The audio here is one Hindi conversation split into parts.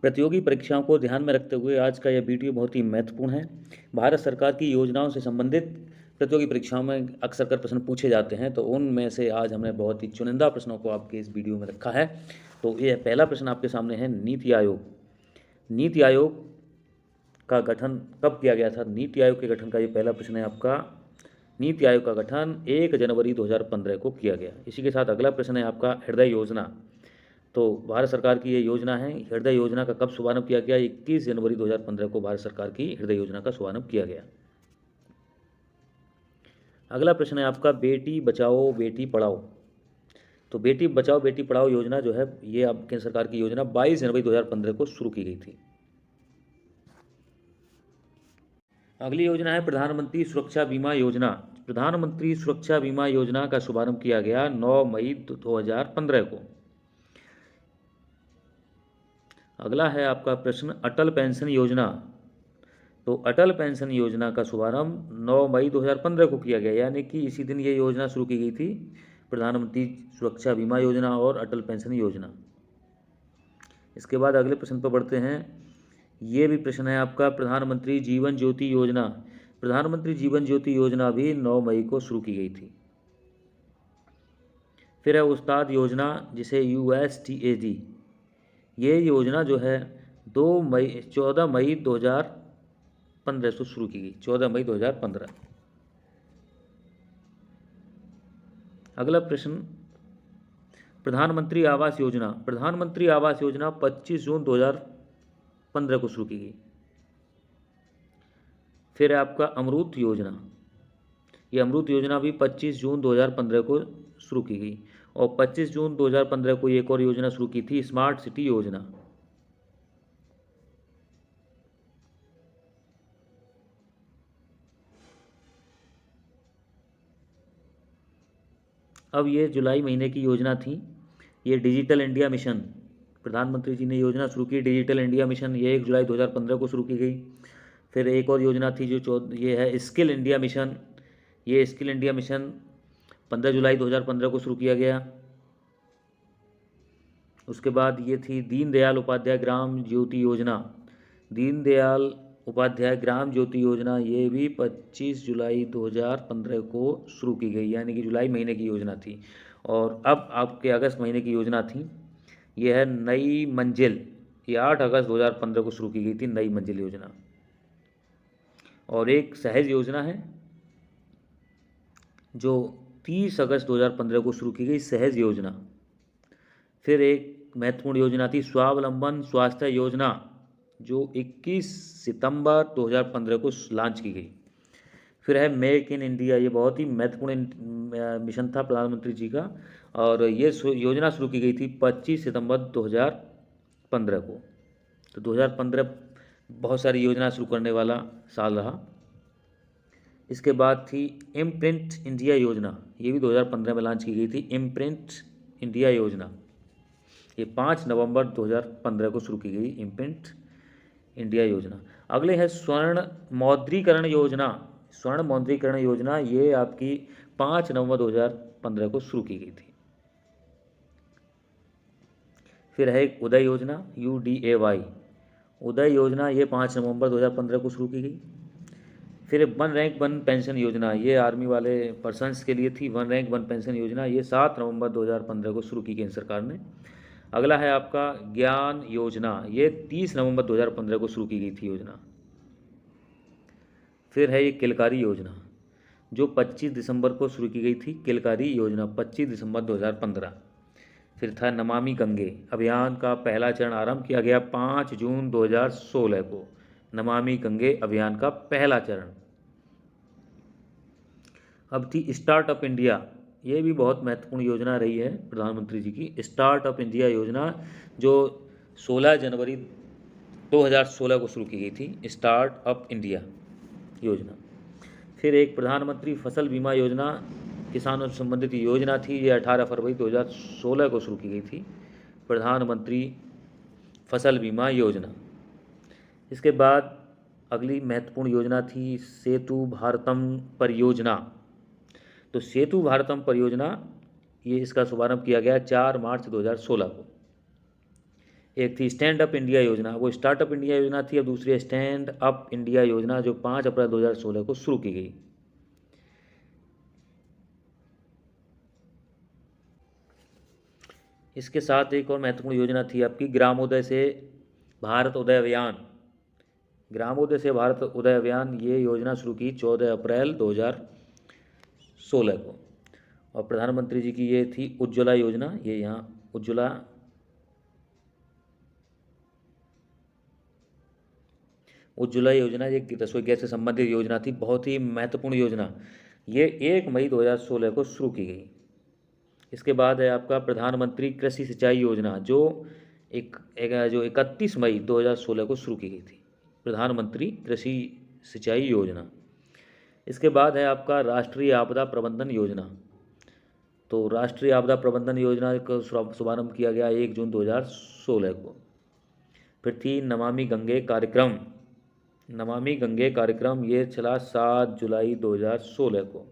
प्रतियोगी परीक्षाओं को ध्यान में रखते हुए आज का यह वीडियो बहुत ही महत्वपूर्ण है। भारत सरकार की योजनाओं से संबंधित प्रतियोगी परीक्षाओं में अक्सर कर प्रश्न पूछे जाते हैं, तो उनमें से आज हमने बहुत ही चुनिंदा प्रश्नों को आपके इस वीडियो में रखा है। तो यह पहला प्रश्न आपके सामने है, नीति आयोग। नीति आयोग का गठन कब किया गया था? नीति आयोग के गठन का ये पहला प्रश्न है आपका। नीति आयोग का गठन 1 जनवरी 2015 को किया गया। इसी के साथ अगला प्रश्न है आपका, हृदय योजना। तो भारत सरकार की ये योजना है। हृदय योजना का कब शुभारंभ किया गया? 21 जनवरी 2015 को भारत सरकार की हृदय योजना का शुभारंभ किया गया। अगला प्रश्न है आपका, बेटी बचाओ बेटी पढ़ाओ। तो बेटी बचाओ बेटी पढ़ाओ योजना जो है, ये अब केंद्र सरकार की योजना 22 जनवरी 2015 को शुरू की गई थी। अगली योजना है प्रधानमंत्री सुरक्षा बीमा योजना। प्रधानमंत्री सुरक्षा बीमा योजना का शुभारंभ किया गया 9 मई 2015 को। अगला है आपका प्रश्न, अटल पेंशन योजना। तो अटल पेंशन योजना का शुभारंभ 9 मई 2015 को किया गया, यानी कि इसी दिन ये योजना शुरू की गई थी, प्रधानमंत्री सुरक्षा बीमा योजना और अटल पेंशन योजना। इसके बाद अगले प्रश्न पर बढ़ते हैं। ये भी प्रश्न है आपका, प्रधानमंत्री जीवन ज्योति योजना। प्रधानमंत्री जीवन ज्योति योजना भी 9 मई को शुरू की गई थी। फिर है उस्ताद योजना, जिसे USTAD। ये योजना जो है 14 मई 2015 से शुरू की गई, 14 मई 2015। अगला प्रश्न, प्रधानमंत्री आवास योजना। प्रधानमंत्री आवास योजना 25 जून 2015 को शुरू की गई। फिर है आपका अमृत योजना। ये अमृत योजना भी 25 जून 2015 को शुरू की गई। और 25 जून 2015 को एक और योजना शुरू की थी, स्मार्ट सिटी योजना। अब ये जुलाई महीने की योजना थी, ये डिजिटल इंडिया मिशन। प्रधानमंत्री जी ने योजना शुरू की डिजिटल इंडिया मिशन, ये 1 जुलाई 2015 को शुरू की गई। फिर एक और योजना थी जो ये है स्किल इंडिया मिशन। ये स्किल इंडिया मिशन 15 जुलाई 2015 को शुरू किया गया। उसके बाद ये थी दीनदयाल उपाध्याय ग्राम ज्योति योजना। दीनदयाल उपाध्याय ग्राम ज्योति योजना, ये भी 25 जुलाई 2015 को शुरू की गई, यानी कि जुलाई महीने की योजना थी। और अब आपके अगस्त महीने की योजना थी, ये है नई मंजिल। ये 8 अगस्त 2015 को शुरू की गई थी, नई मंजिल योजना। और एक सहज योजना है जो 30 अगस्त 2015 को शुरू की गई, सहज योजना। फिर एक महत्वपूर्ण योजना थी स्वावलंबन स्वास्थ्य योजना, जो 21 सितंबर 2015 को लॉन्च की गई। फिर है मेक इन इंडिया। ये बहुत ही महत्वपूर्ण मिशन था प्रधानमंत्री जी का, और ये योजना शुरू की गई थी 25 सितंबर 2015 को। तो 2015 बहुत सारी योजना शुरू करने वाला साल रहा। इसके बाद थी इम्प्रिंट इंडिया योजना। ये भी 2015 में लॉन्च की गई थी, इम्प्रिंट इंडिया योजना। ये 5 नवंबर 2015 को शुरू की गई, इम्प्रिंट इंडिया योजना। अगले है स्वर्ण मौद्रीकरण योजना। स्वर्ण मौद्रीकरण योजना ये आपकी 5 नवंबर 2015 को शुरू की गई थी। फिर है एक उदय योजना, UDAY। उदय योजना ये 5 नवंबर 2015 को शुरू की गई। फिर 1 रैंक 1 पेंशन योजना, ये आर्मी वाले पर्सन्स के लिए थी। 1 रैंक 1 पेंशन योजना ये 7 नवंबर 2015 को शुरू की केंद्र सरकार ने। अगला है आपका ज्ञान योजना, ये 30 नवंबर 2015 को शुरू की गई थी योजना। फिर है ये किलकारी योजना, जो 25 दिसंबर को शुरू की गई थी, किलकारी योजना 25 दिसंबर 2015। फिर था नमामि गंगे अभियान का पहला चरण आरंभ किया गया 5 जून 2016 को, नमामि गंगे अभियान का पहला चरण। अब थी स्टार्टअप इंडिया। ये भी बहुत महत्वपूर्ण योजना रही है प्रधानमंत्री जी की, स्टार्टअप इंडिया योजना, जो 16 जनवरी 2016 को शुरू की गई थी, स्टार्टअप इंडिया योजना। फिर एक प्रधानमंत्री फसल बीमा योजना, किसानों से संबंधित योजना थी। ये 18 फरवरी 2016 को शुरू की गई थी, प्रधानमंत्री फसल बीमा योजना। इसके बाद अगली महत्वपूर्ण योजना थी सेतु भारतम परियोजना। तो सेतु भारतम परियोजना, ये इसका शुभारंभ किया गया 4 मार्च 2016 को। एक थी स्टैंड अप इंडिया योजना, वो स्टार्टअप इंडिया योजना थी, और दूसरी स्टैंड अप इंडिया योजना जो 5 अप्रैल 2016 को शुरू की गई। इसके साथ एक और महत्वपूर्ण योजना थी आपकी ग्रामोदय से भारत उदय अभियान। ग्रामोदय से भारत उदय अभियान, ये योजना शुरू की 14 अप्रैल 2016 को। और प्रधानमंत्री जी की ये थी उज्ज्वला योजना, ये यहाँ उज्ज्वला योजना ये रसोई गैस से संबंधित योजना थी, बहुत ही महत्वपूर्ण योजना। ये 1 मई 2016 को शुरू की गई। इसके बाद है आपका प्रधानमंत्री कृषि सिंचाई योजना, जो 31 मई 2016 को शुरू की गई थी, प्रधानमंत्री कृषि सिंचाई योजना। इसके बाद है आपका राष्ट्रीय आपदा प्रबंधन योजना। तो राष्ट्रीय आपदा प्रबंधन योजना का शुभारंभ किया गया 1 जून 2016 को। फिर थी नमामि गंगे कार्यक्रम। नमामि गंगे कार्यक्रम ये चला 7 जुलाई 2016 को।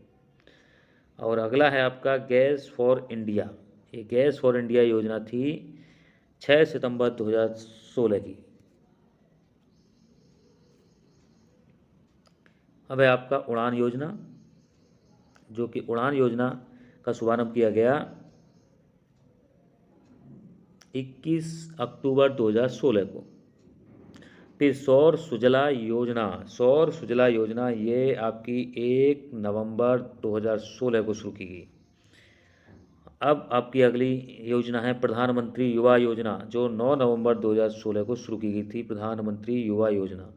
और अगला है आपका गैस फॉर इंडिया। ये गैस फॉर इंडिया योजना थी 6 सितंबर 2016 की। अब है आपका उड़ान योजना, जो कि उड़ान योजना का शुभारंभ किया गया 21 अक्टूबर 2016 को। फिर सौर सुजला योजना, सौर सुजला योजना ये आपकी 1 नवंबर 2016 को शुरू की गई। अब आपकी अगली योजना है प्रधानमंत्री युवा योजना, जो 9 नवंबर 2016 को शुरू की गई थी, प्रधानमंत्री युवा योजना।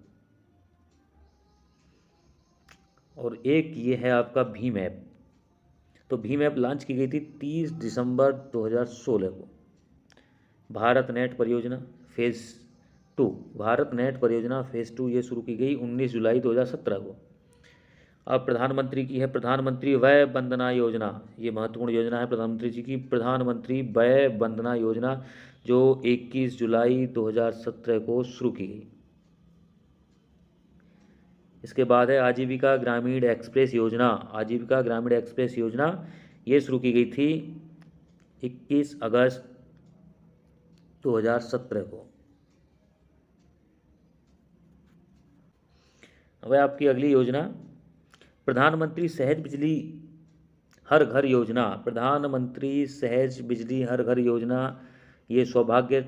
और एक ये है आपका भीम ऐप। तो भीम ऐप लॉन्च की गई थी 30 दिसंबर 2016 को। भारत नेट परियोजना फेज़ 2, भारत नेट परियोजना फेज़ 2 ये शुरू की गई 19 जुलाई 2017 को। अब प्रधानमंत्री की है प्रधानमंत्री वय वंदना योजना, ये महत्वपूर्ण योजना है प्रधानमंत्री जी की, प्रधानमंत्री वय वंदना योजना, जो 21 जुलाई 2017 को शुरू की गई। इसके बाद है आजीविका ग्रामीण एक्सप्रेस योजना। आजीविका ग्रामीण एक्सप्रेस योजना ये शुरू की गई थी 21 अगस्त 2017 को। अब आपकी अगली योजना प्रधानमंत्री सहज बिजली हर घर योजना। प्रधानमंत्री सहज बिजली हर घर योजना ये सौभाग्य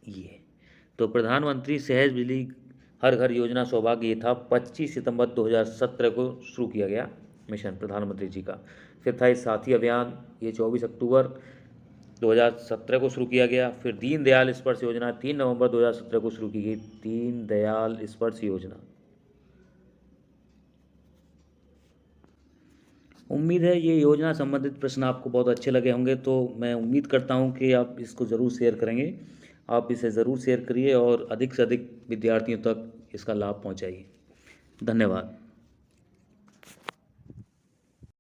ये तो प्रधानमंत्री सहज बिजली हर घर योजना सौभाग्य ये था 25 सितंबर 2017 को शुरू किया गया मिशन प्रधानमंत्री जी का। फिर था साथी अभियान, ये 24 अक्टूबर 2017 को शुरू किया गया। फिर दीनदयाल स्पर्श योजना 3 नवंबर 2017 को शुरू की गई, दीनदयाल स्पर्श योजना। उम्मीद है ये योजना संबंधित प्रश्न आपको बहुत अच्छे लगे होंगे, तो मैं उम्मीद करता हूँ कि आप इसको ज़रूर शेयर करेंगे। आप इसे ज़रूर शेयर करिए और अधिक से अधिक विद्यार्थियों तक इसका लाभ पहुँचाइए। धन्यवाद।